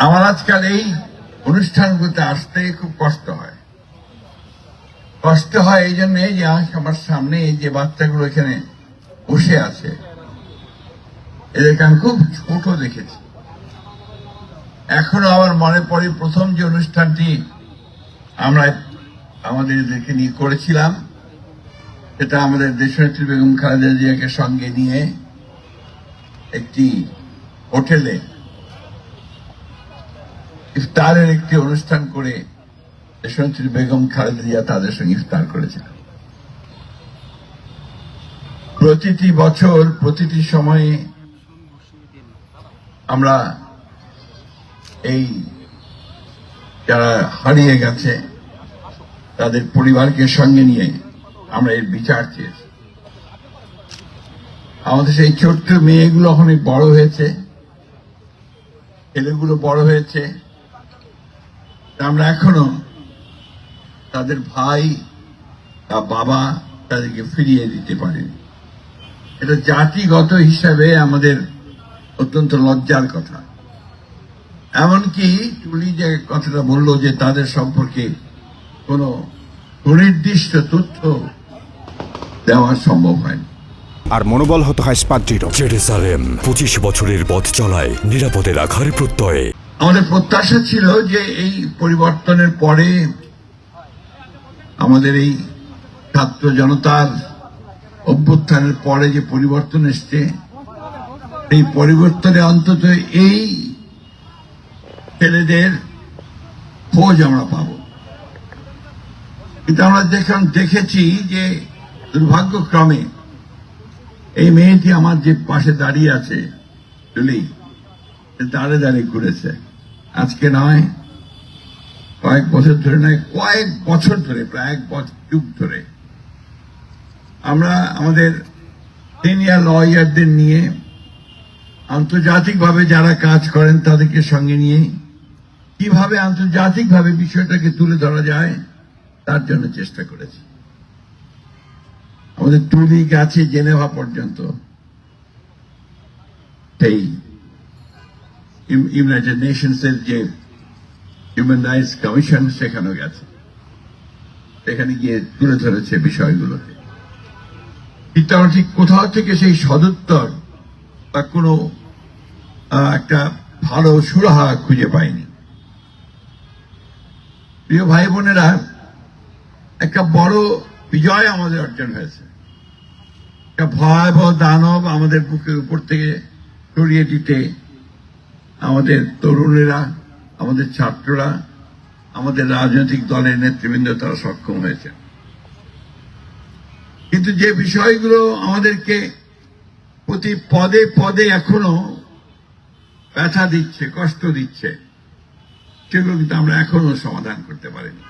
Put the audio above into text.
আমার আজকাল এই অনুষ্ঠানগুলোতে আসতে খুব কষ্ট হয়। এই জন্য যে আমার সামনে এই যে বাচ্চাগুলো এখানে বসে আছে, এদেরকে আমি খুব ছোট দেখেছি। এখনো আমার মনে পড়ে প্রথম যে অনুষ্ঠানটি আমরা আমাদের এদেরকে নিয়ে করেছিলাম, সেটা আমাদের দেশনেত্রী বেগম খালেদা জিয়াকে সঙ্গে নিয়ে একটি হোটেলে ইফতারের একটি অনুষ্ঠান করে দেশনেত্রী বেগম খালেদা জিয়া তাদের সঙ্গে ইফতার করেছিল। প্রতিটি বছর প্রতিটি সময়ে আমরা এই যারা হারিয়ে গেছে তাদের পরিবারকে সঙ্গে নিয়ে আমরা এর বিচার চেয়েছি। আমাদের সেই ছোট্ট মেয়েগুলো অনেক বড় হয়েছে, ছেলেগুলো বড় হয়েছে, আমরা এখনো তাদের ভাই বা বাবা তাদেরকে ফিরিয়ে দিতে পারিনি। এটা জাতিগত হিসাবে আমাদের অত্যন্ত লজ্জার কথা। এমনকি টুলি যে কথাটা বলল যে তাদের সম্পর্কে কোনো সুনির্দিষ্ট তথ্য দেওয়া সম্ভব হয়নি। আর মনোবল হতে হয় স্পাদৃঢ়। জেরুজালেম 25 বছরের পথ চলায় নিরাপদে রাখার প্রত্যয়ে। আমাদের প্রত্যাশা ছিল যে এই পরিবর্তনের পরে আমাদের এই ছাত্র জনতার অভ্যুত্থানের পরে যে পরিবর্তন এসছে, এই পরিবর্তনে অন্তত এই ছেলেদের খোঁজ আমরা পাব। কিন্তু আমরা দেখেছি যে দুর্ভাগ্যক্রমে এই মেয়েটি আমার যে পাশে দাঁড়িয়ে আছে টুলি, দাঁড়ে দাঁড়িয়ে ঘুরেছে। আজকে নয়, কয়েক বছর ধরে নয়, কয়েক বছর ধরে, প্রায় এক যুগ ধরে আমরা আমাদের সিনিয়র লয়ারদের নিয়ে আন্তর্জাতিকভাবে যারা কাজ করেন তাদেরকে সঙ্গে নিয়ে কিভাবে আন্তর্জাতিকভাবে বিষয়টাকে তুলে ধরা যায় তার জন্য চেষ্টা করেছি। আমাদের টুলি গেছে জেনেভা পর্যন্ত, সেই ইউনাইটেড নেশনস এর যে হিউম্যান রাইটস কমিশন সেখানেও গেছে, সেখানে গিয়ে তুলে ধরেছে বিষয়গুলোকে। কিন্তু আমরা ঠিক কোথাও থেকে সেই সদুত্তর বা কোনো একটা ভালো সুরাহা খুঁজে পাইনি। প্রিয় ভাই বোনেরা, একটা বড় বিজয় আমাদের অর্জন হয়েছে। একটা ভয়াবহ দানব আমাদের বুকের উপর থেকে সরিয়ে দিতে আমাদের তরুণেরা, আমাদের ছাত্ররা, আমাদের রাজনৈতিক দলের নেতৃবৃন্দ তারা সক্ষম হয়েছে। কিন্তু যে বিষয়গুলো আমাদেরকে প্রতি পদে পদে এখনো ব্যথা দিচ্ছে, কষ্ট দিচ্ছে, সেগুলো কিন্তু আমরা এখনো সমাধান করতে পারিনি।